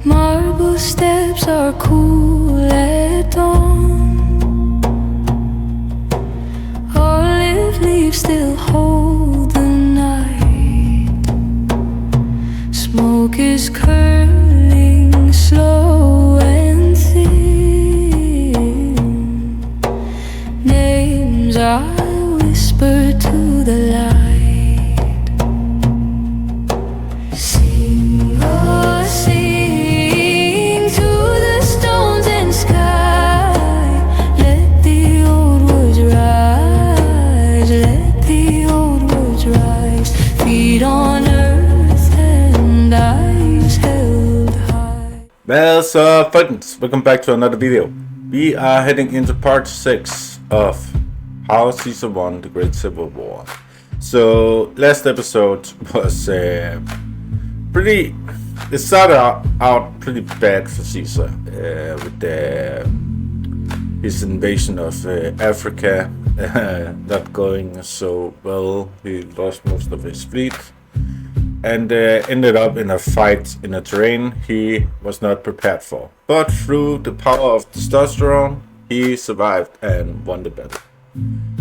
Marble steps are cool at dawn. Olive leaves still hold the night. Smoke is curling slow and thin. Names I whisper to the light. Sing, oh, sing to the stones and sky. Let the old words rise. Let the old words rise. Feet on earth and eyes held high. Well, so friends, welcome back to another video. We are heading into part 6 of How Caesar Won the Great Civil War. So last episode was pretty. It started out pretty bad for Caesar with his invasion of Africa not going so well. He lost most of his fleet and ended up in a fight in a terrain he was not prepared for. But through the power of testosterone, he survived and won the battle.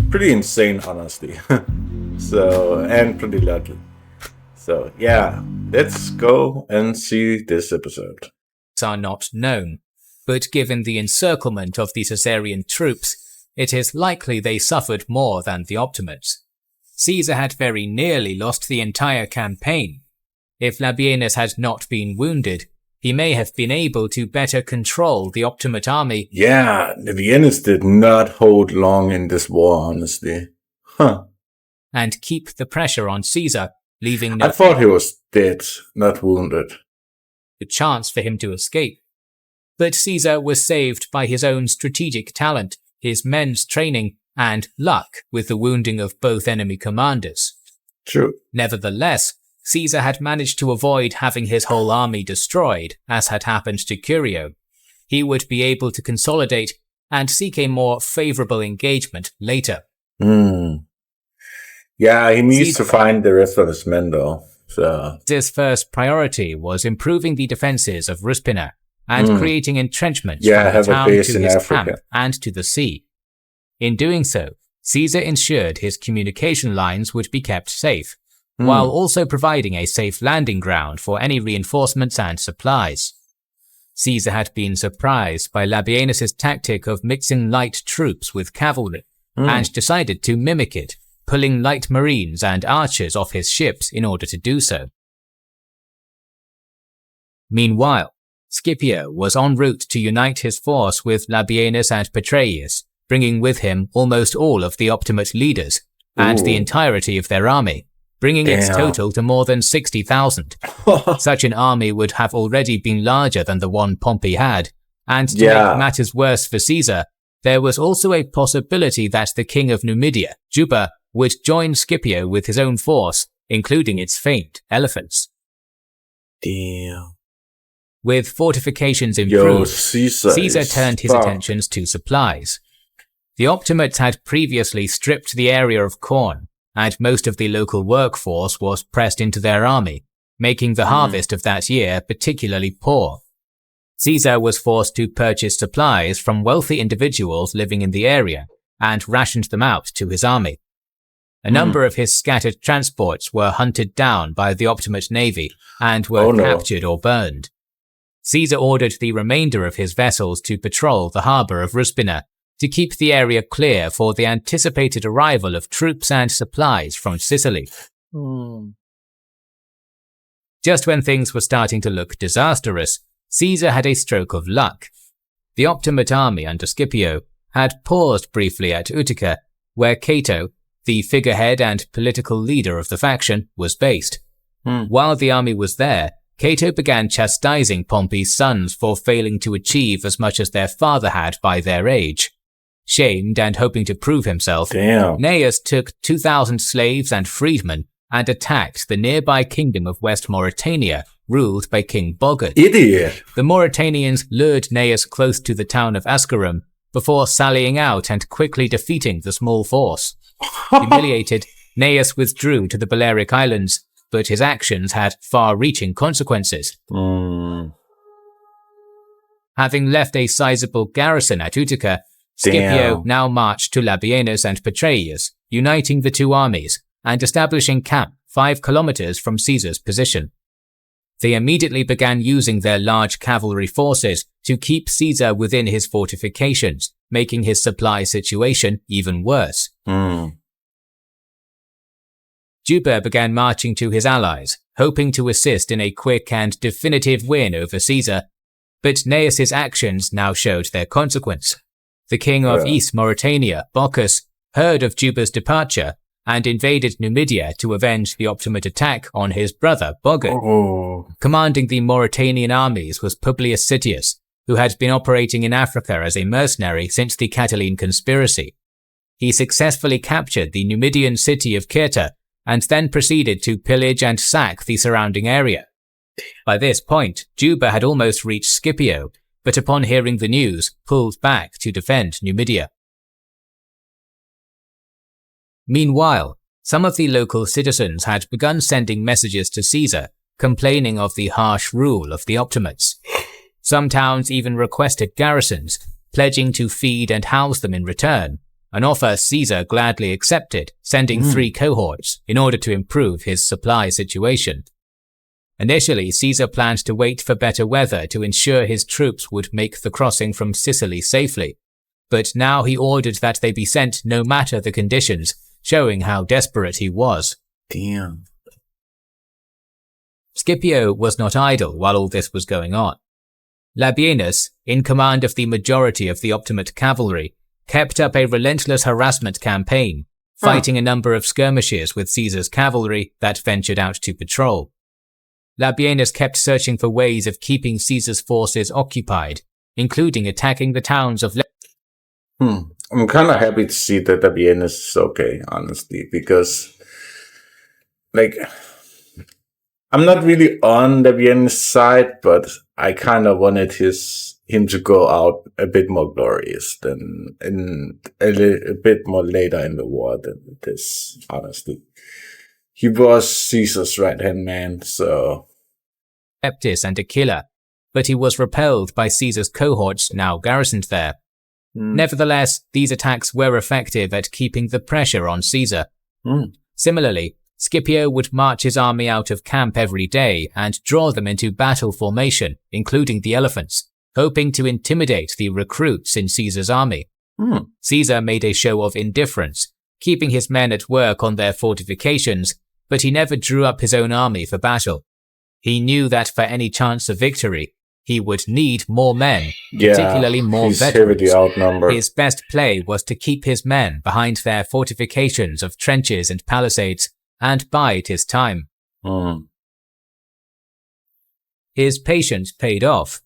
Pretty insane, honestly. So, and pretty lucky. So, yeah, let's go and see this episode. Are not known, but given the encirclement of the Caesarian troops, it is likely they suffered more than the Optimates. Caesar had very nearly lost the entire campaign. If Labienus had not been wounded, he may have been able to better control the Optimate army. Yeah, Labienus did not hold long in this war, honestly. And keep the pressure on Caesar, leaving no I thought he was dead, not wounded. chance for him to escape. But Caesar was saved by his own strategic talent, his men's training, and luck with the wounding of both enemy commanders. True. Nevertheless, Caesar had managed to avoid having his whole army destroyed, as had happened to Curio. He would be able to consolidate and seek a more favorable engagement later. Yeah, he needs to find the rest of his men though. So His first priority was improving the defenses of Ruspina and creating entrenchments from the have a town base to in his Africa. camp and to the sea. In doing so, Caesar ensured his communication lines would be kept safe, while also providing a safe landing ground for any reinforcements and supplies. Caesar had been surprised by Labienus' tactic of mixing light troops with cavalry, and decided to mimic it, pulling light marines and archers off his ships in order to do so. Meanwhile, Scipio was en route to unite his force with Labienus and Petreius, bringing with him almost all of the Optimate leaders, and the entirety of their army, bringing its total to more than 60,000. Such an army would have already been larger than the one Pompey had, and to make matters worse for Caesar, there was also a possibility that the king of Numidia, Juba, would join Scipio with his own force, including its famed elephants. damn. With fortifications improved, Caesar turned his fucked. attentions to supplies. The Optimates had previously stripped the area of corn, and most of the local workforce was pressed into their army, making the harvest of that year particularly poor. Caesar was forced to purchase supplies from wealthy individuals living in the area, and rationed them out to his army. A number of his scattered transports were hunted down by the Optimate navy, and were captured or burned. Caesar ordered the remainder of his vessels to patrol the harbour of Ruspina, to keep the area clear for the anticipated arrival of troops and supplies from Sicily. Just when things were starting to look disastrous, Caesar had a stroke of luck. The Optimate army under Scipio had paused briefly at Utica, where Cato, the figurehead and political leader of the faction, was based. While the army was there, Cato began chastising Pompey's sons for failing to achieve as much as their father had by their age. Shamed and hoping to prove himself, Gnaeus took 2,000 slaves and freedmen and attacked the nearby kingdom of West Mauritania ruled by King Bogard. Idiot! The Mauritanians lured Gnaeus close to the town of Ascarum before sallying out and quickly defeating the small force. Humiliated, Gnaeus withdrew to the Balearic Islands, but his actions had far-reaching consequences. Having left a sizable garrison at Utica, Scipio now marched to Labienus and Petreius, uniting the two armies and establishing camp 5 kilometers from Caesar's position. They immediately began using their large cavalry forces to keep Caesar within his fortifications, making his supply situation even worse. Juba began marching to his allies, hoping to assist in a quick and definitive win over Caesar, but Gnaeus' actions now showed their consequence. The king of East Mauritania, Bocchus, heard of Juba's departure and invaded Numidia to avenge the Optimate attack on his brother Bogard. Commanding the Mauritanian armies was Publius Sittius, who had been operating in Africa as a mercenary since the Catiline conspiracy. He successfully captured the Numidian city of Cirta and then proceeded to pillage and sack the surrounding area. By this point, Juba had almost reached Scipio, but upon hearing the news, pulled back to defend Numidia. Meanwhile, some of the local citizens had begun sending messages to Caesar, complaining of the harsh rule of the Optimates. Some towns even requested garrisons, pledging to feed and house them in return, an offer Caesar gladly accepted, sending 3 cohorts in order to improve his supply situation. Initially, Caesar planned to wait for better weather to ensure his troops would make the crossing from Sicily safely, but now he ordered that they be sent no matter the conditions, showing how desperate he was. Damn. Scipio was not idle while all this was going on. Labienus, in command of the majority of the Optimate cavalry, kept up a relentless harassment campaign, fighting a number of skirmishes with Caesar's cavalry that ventured out to patrol. Labienus kept searching for ways of keeping Caesar's forces occupied, including attacking the towns of I'm kind of happy to see that Labienus is okay, honestly, because, like, I'm not really on Labienus' side, but I kind of wanted him to go out a bit more glorious than a bit more later in the war than this, honestly. He was Caesar's right-hand man, so... Eptis and Aquila, but he was repelled by Caesar's cohorts now garrisoned there. Nevertheless, these attacks were effective at keeping the pressure on Caesar. Similarly, Scipio would march his army out of camp every day and draw them into battle formation, including the elephants, hoping to intimidate the recruits in Caesar's army. Caesar made a show of indifference, keeping his men at work on their fortifications, but he never drew up his own army for battle. He knew that for any chance of victory, he would need more men, particularly more veterans. Heavily outnumbered. His best play was to keep his men behind their fortifications of trenches and palisades and bide his time. His patience paid off.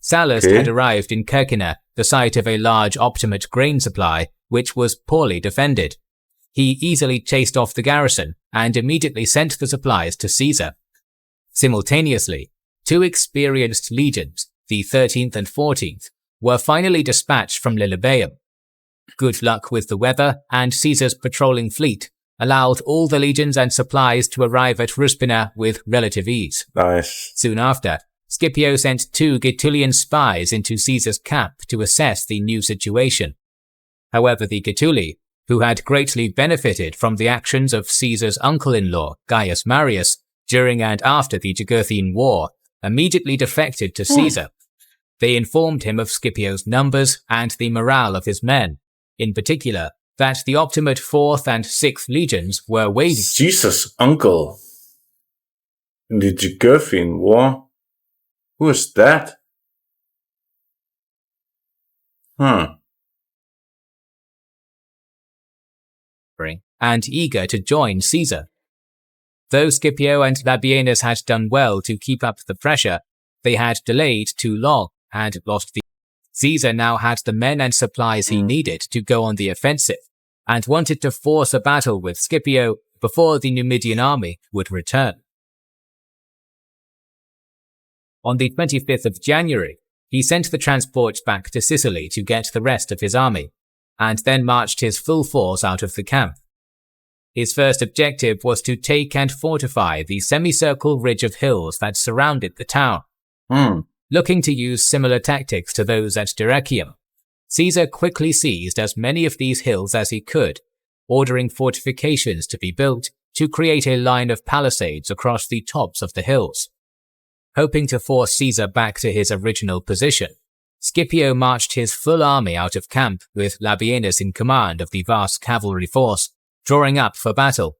Sallust had arrived in Kirkina, the site of a large Optimate grain supply, which was poorly defended. He easily chased off the garrison and immediately sent the supplies to Caesar. Simultaneously, 2 experienced legions, the 13th and 14th, were finally dispatched from Lilybaeum. Good luck with the weather and Caesar's patrolling fleet allowed all the legions and supplies to arrive at Ruspina with relative ease. Nice. Soon after, Scipio sent 2 Gaetulian spies into Caesar's camp to assess the new situation. However, the Gaetuli, who had greatly benefited from the actions of Caesar's uncle-in-law, Gaius Marius, during and after the Jugurthine War, immediately defected to Caesar. They informed him of Scipio's numbers and the morale of his men, in particular, that the Optimate 4th and 6th legions were waiting. Caesar's uncle in the Jugurthine War? Who is that? And eager to join Caesar. Though Scipio and Labienus had done well to keep up the pressure, they had delayed too long and lost the... Caesar now had the men and supplies he needed to go on the offensive, and wanted to force a battle with Scipio before the Numidian army would return. On the 25th of January, he sent the transports back to Sicily to get the rest of his army, and then marched his full force out of the camp. His first objective was to take and fortify the semicircle ridge of hills that surrounded the town. Looking to use similar tactics to those at Dyrrhachium, Caesar quickly seized as many of these hills as he could, ordering fortifications to be built to create a line of palisades across the tops of the hills. Hoping to force Caesar back to his original position, Scipio marched his full army out of camp with Labienus in command of the vast cavalry force, drawing up for battle.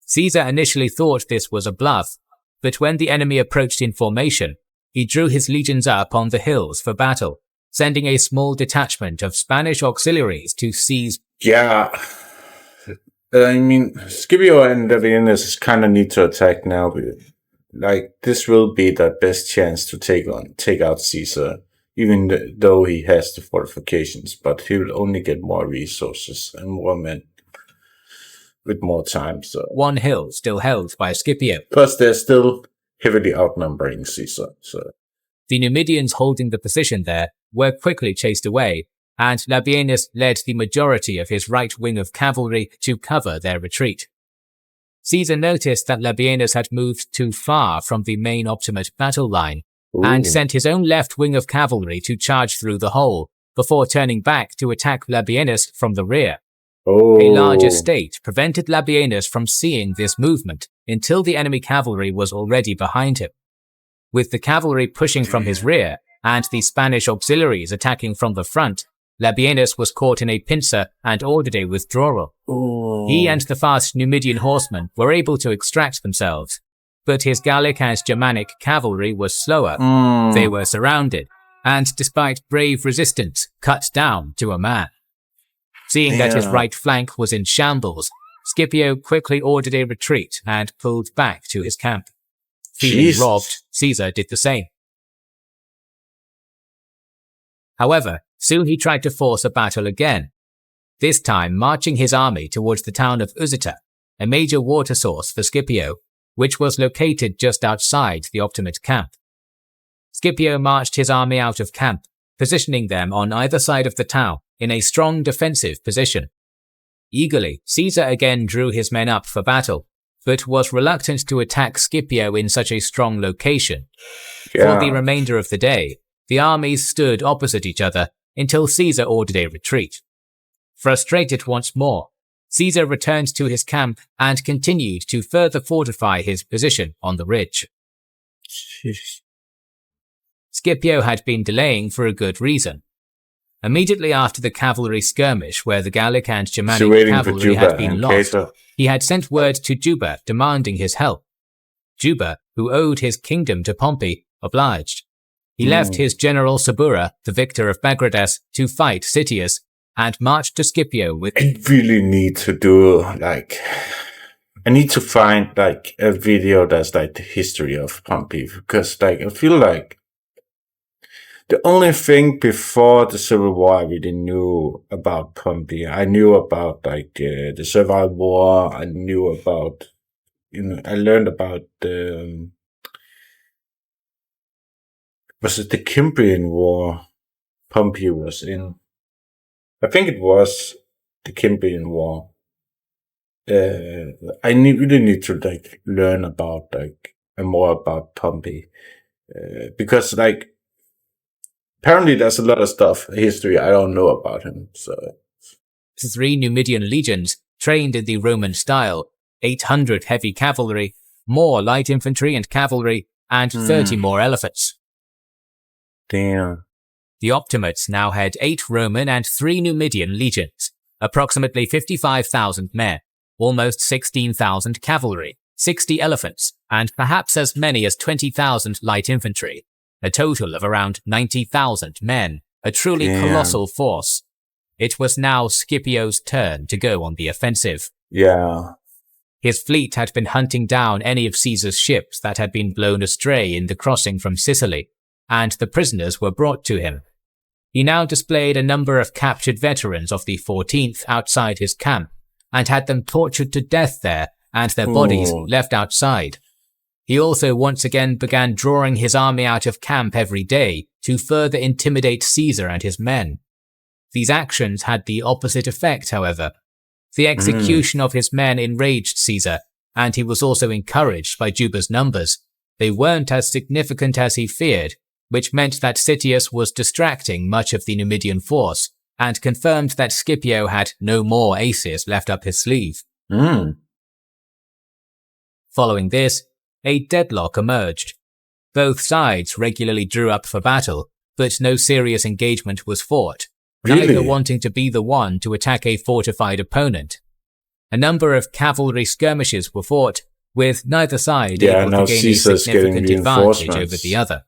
Caesar initially thought this was a bluff, but when the enemy approached in formation, he drew his legions up on the hills for battle, sending a small detachment of Spanish auxiliaries to seize. Yeah. I mean, Scipio and Labienus kind of need to attack now. Like, this will be the best chance to take out Caesar, even though he has the fortifications, but he will only get more resources and more men with more time. So one hill still held by Scipio. Plus, they're still heavily outnumbering Caesar. So the Numidians holding the position there were quickly chased away, and Labienus led the majority of his right wing of cavalry to cover their retreat. Caesar noticed that Labienus had moved too far from the main Optimate battle line, and sent his own left wing of cavalry to charge through the hole, before turning back to attack Labienus from the rear. A large estate prevented Labienus from seeing this movement until the enemy cavalry was already behind him. With the cavalry pushing from his rear, and the Spanish auxiliaries attacking from the front, Labienus was caught in a pincer and ordered a withdrawal. He and the fast Numidian horsemen were able to extract themselves, but his Gallic and Germanic cavalry was slower. They were surrounded, and despite brave resistance, cut down to a man. Seeing that his right flank was in shambles, Scipio quickly ordered a retreat and pulled back to his camp. Feeling robbed, Caesar did the same. However, soon he tried to force a battle again, this time marching his army towards the town of Uzieta, a major water source for Scipio, which was located just outside the Optimate camp. Scipio marched his army out of camp, positioning them on either side of the town in a strong defensive position. Eagerly, Caesar again drew his men up for battle, but was reluctant to attack Scipio in such a strong location. For the remainder of the day, the armies stood opposite each other until Caesar ordered a retreat. Frustrated once more, Caesar returned to his camp and continued to further fortify his position on the ridge. Scipio had been delaying for a good reason. Immediately after the cavalry skirmish where the Gallic and Germanic cavalry had been lost, he had sent word to Juba demanding his help. Juba, who owed his kingdom to Pompey, obliged. He left his general Sabura, the victor of Bagradas, to fight Citius, and marched to Scipio with— I really need to do, I need to find, a video that's, the history of Pompey, because, I feel like the only thing before the Civil War I really knew about Pompey, I knew about, the Civil War, I knew about, I learned about the, was it the Cimbrian War Pompey was in? I think it was the Cimbrian War. I really need to, learn about, more about Pompey. Because, apparently there's a lot of history I don't know about him, so. 3 Numidian legions, trained in the Roman style, 800 heavy cavalry, more light infantry and cavalry, and 30 more elephants. Damn. The Optimates now had 8 Roman and 3 Numidian legions, approximately 55,000 men, almost 16,000 cavalry, 60 elephants, and perhaps as many as 20,000 light infantry. A total of around 90,000 men, a truly colossal force. It was now Scipio's turn to go on the offensive. Yeah. His fleet had been hunting down any of Caesar's ships that had been blown astray in the crossing from Sicily, and the prisoners were brought to him. He now displayed a number of captured veterans of the 14th outside his camp, and had them tortured to death there and their bodies left outside. He also once again began drawing his army out of camp every day to further intimidate Caesar and his men. These actions had the opposite effect, however. The execution of his men enraged Caesar, and he was also encouraged by Juba's numbers. They weren't as significant as he feared, which meant that Citius was distracting much of the Numidian force, and confirmed that Scipio had no more aces left up his sleeve. Following this, a deadlock emerged. Both sides regularly drew up for battle, but no serious engagement was fought, neither wanting to be the one to attack a fortified opponent. A number of cavalry skirmishes were fought, with neither side able to gain a significant advantage over the other.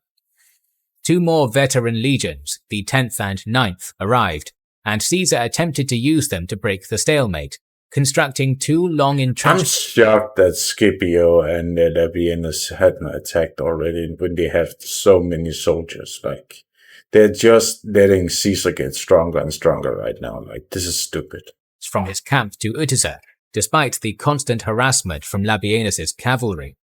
Two more veteran legions, the 10th and 9th, arrived, and Caesar attempted to use them to break the stalemate, constructing two long entrenchments. I'm shocked that Scipio and Labienus hadn't attacked already when they have so many soldiers. Like, they're just letting Caesar get stronger and stronger right now. Like, this is stupid. From his camp to Utica, despite the constant harassment from Labienus's cavalry.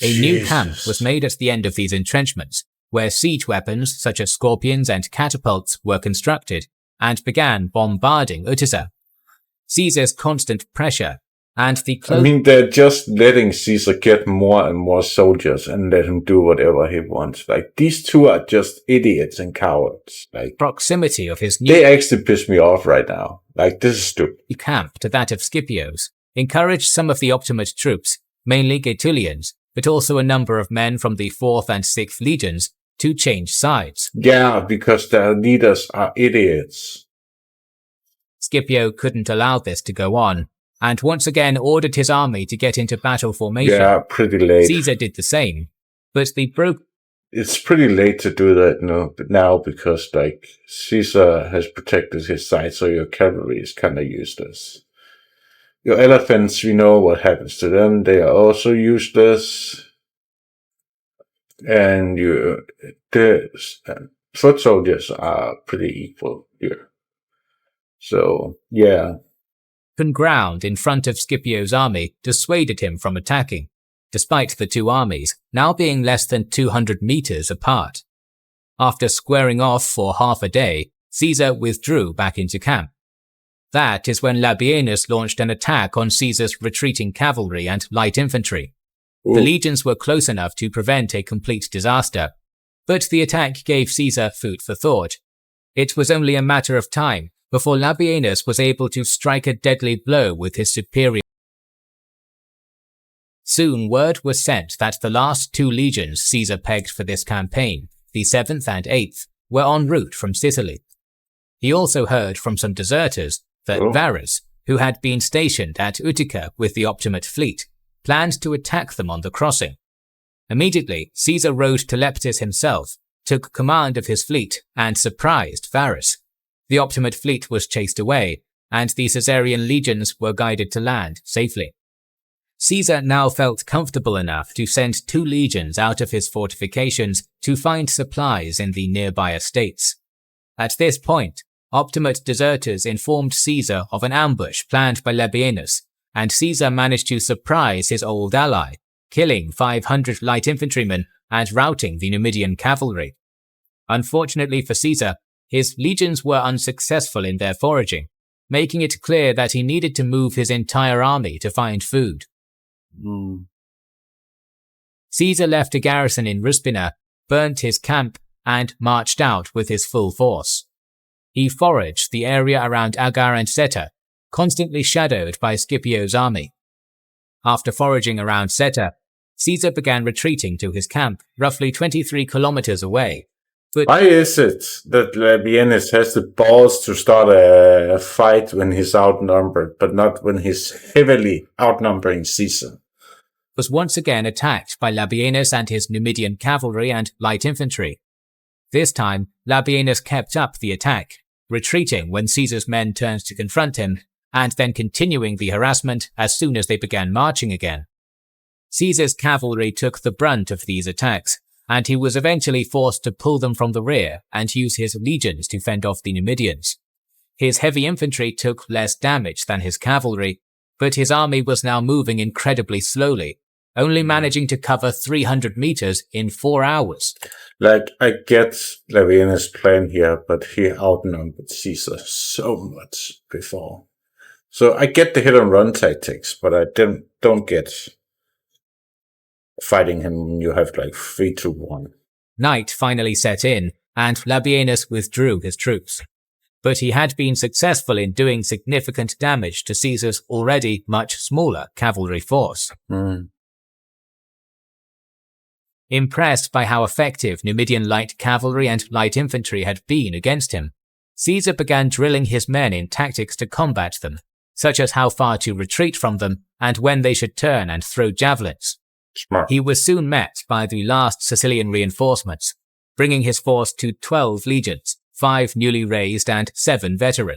A new camp was made at the end of these entrenchments, where siege weapons such as scorpions and catapults were constructed, and began bombarding Utica. Caesar's constant pressure and the they're just letting Caesar get more and more soldiers and let him do whatever he wants. Like, these two are just idiots and cowards. Like, proximity of his new they actually piss me off right now. Like, this is stupid. Camp to that of Scipio's encouraged some of the Optimate troops, mainly Gaetulians, but also a number of men from the 4th and 6th legions, to change sides. Yeah, because their leaders are idiots. Scipio couldn't allow this to go on, and once again ordered his army to get into battle formation. Yeah, pretty late. Caesar did the same, but it's pretty late to do that now because, like, Caesar has protected his side, so your cavalry is kind of useless. Your elephants, we know what happens to them. They are also useless. And the foot soldiers are pretty equal here. So, yeah. Open ground in front of Scipio's army dissuaded him from attacking, despite the two armies now being less than 200 meters apart. After squaring off for half a day, Caesar withdrew back into camp. That is when Labienus launched an attack on Caesar's retreating cavalry and light infantry. Ooh. The legions were close enough to prevent a complete disaster, but the attack gave Caesar food for thought. It was only a matter of time before Labienus was able to strike a deadly blow with his superior. Soon word was sent that the last two legions Caesar pegged for this campaign, the 7th and 8th, were en route from Sicily. He also heard from some deserters that Varus, who had been stationed at Utica with the Optimate fleet, planned to attack them on the crossing. Immediately, Caesar rode to Leptis himself, took command of his fleet, and surprised Varus. The Optimate fleet was chased away, and the Caesarian legions were guided to land safely. Caesar now felt comfortable enough to send 2 legions out of his fortifications to find supplies in the nearby estates. At this point, Optimate deserters informed Caesar of an ambush planned by Labienus, and Caesar managed to surprise his old ally, killing 500 light infantrymen and routing the Numidian cavalry. Unfortunately for Caesar, his legions were unsuccessful in their foraging, making it clear that he needed to move his entire army to find food. Caesar left a garrison in Ruspina, burnt his camp, and marched out with his full force. He foraged the area around Agar and Seta, constantly shadowed by Scipio's army. After foraging around Seta, Caesar began retreating to his camp, roughly 23 kilometers away. But why is it that Labienus has the balls to start a fight when he's outnumbered, but not when he's heavily outnumbering Caesar? Was once again attacked by Labienus and his Numidian cavalry and light infantry. This time, Labienus kept up the attack, retreating when Caesar's men turned to confront him, and then continuing the harassment as soon as they began marching again. Caesar's cavalry took the brunt of these attacks, and he was eventually forced to pull them from the rear and use his legions to fend off the Numidians. His heavy infantry took less damage than his cavalry, but his army was now moving incredibly slowly, only managing to cover 300 meters in 4 hours. Like, I get Labienus' plan here, but he outnumbered Caesar so much before. So I get the hit and run tactics, but I don't get fighting him when you have like 3-1. Night finally set in, and Labienus withdrew his troops. But he had been successful in doing significant damage to Caesar's already much smaller cavalry force. Impressed by how effective Numidian light cavalry and light infantry had been against him, Caesar began drilling his men in tactics to combat them, such as how far to retreat from them and when they should turn and throw javelins. Smart. He was soon met by the last Sicilian reinforcements, bringing his force to 12 legions, 5 newly raised and 7 veteran,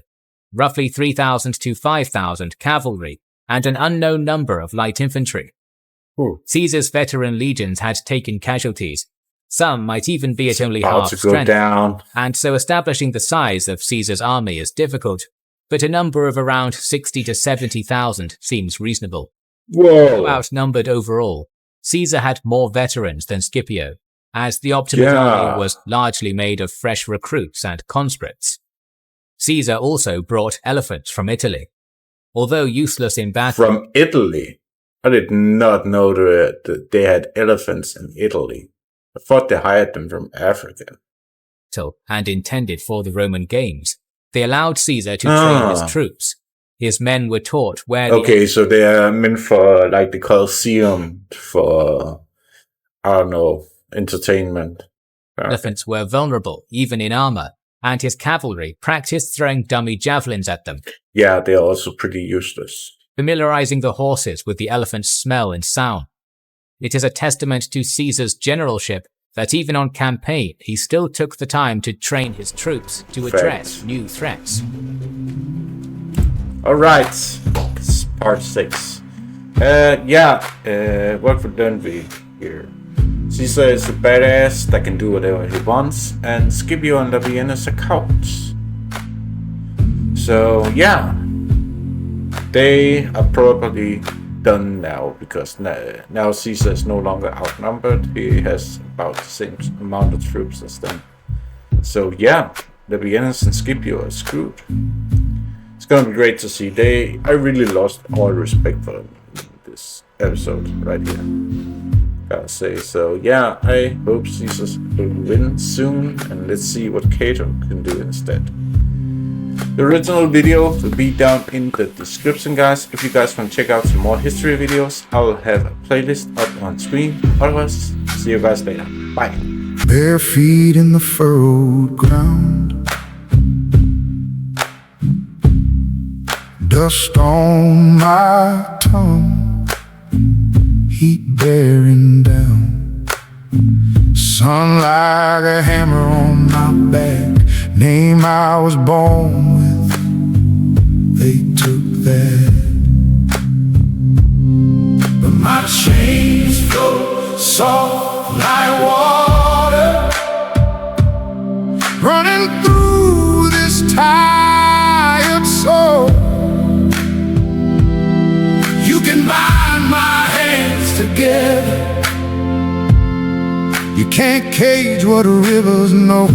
roughly 3,000 to 5,000 cavalry, and an unknown number of light infantry. Caesar's veteran legions had taken casualties. Some might even be at only half strength, and so establishing the size of Caesar's army is difficult, but a number of around 60 to 70,000 seems reasonable. Whoa! Outnumbered overall, Caesar had more veterans than Scipio, as the Optimate army was largely made of fresh recruits and conscripts. Caesar also brought elephants from Italy. Although useless in battle... From Italy? I did not know that they had elephants in Italy. I thought they hired them from Africa. And intended for the Roman games, they allowed Caesar to train his troops. His men were taught where... so they are meant for, like, the Colosseum for, I don't know, entertainment. Elephants were vulnerable, even in armor, and his cavalry practiced throwing dummy javelins at them. Yeah, they are also pretty useless. Familiarizing the horses with the elephant's smell and sound. It is a testament to Caesar's generalship that even on campaign, he still took the time to train his troops to address new threats. Alright, it's part 6. What we've done here. Caesar is a badass that can do whatever he wants, and Scipio and Labienus are cowards. So yeah, they are probably done now, because now Caesar is no longer outnumbered. He has about the same amount of troops as them. So yeah, Labienus and Scipio are screwed. It's gonna be great to see. I really lost all respect for them in this episode right here, gotta say. So yeah, I hope Caesar will win soon, and let's see what Cato can do instead. The original video will be down in the description, guys. If you guys want to check out some more history videos, I will have a playlist up on screen. Otherwise, see you guys later. Bye. Bare feet in the furrowed ground, dust on my tongue, heat bearing down, sun like a hammer on my back. Name I was born with, they took that. But my chains flow soft like water, running through this tired soul. You can bind my hands together, you can't cage what rivers know.